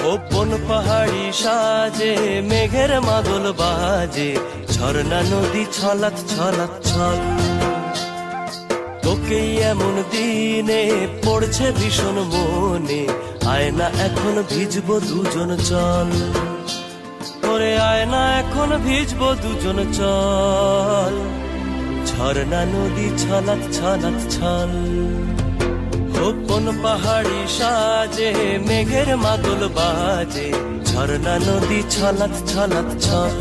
গোপন পাহাড়ি সাজে মেঘের মাদল বাজে, ঝর্ণা নদী ছলাৎ ছলাৎ ছল। তোকেই এমন দিনে পড়ছে ভীষণ মনে, আয়না এখন ভিজবো দুজন চল। ওরে আয়না এখন ভিজবো দুজন চল, ঝর্ণা নদী ছলাৎ ছলাৎ ছল। গোপন পাহাড়ি সাজে মেঘের মাদল বাজে, ঝর্ণা নদী ছলাৎ ছলাৎ ছল।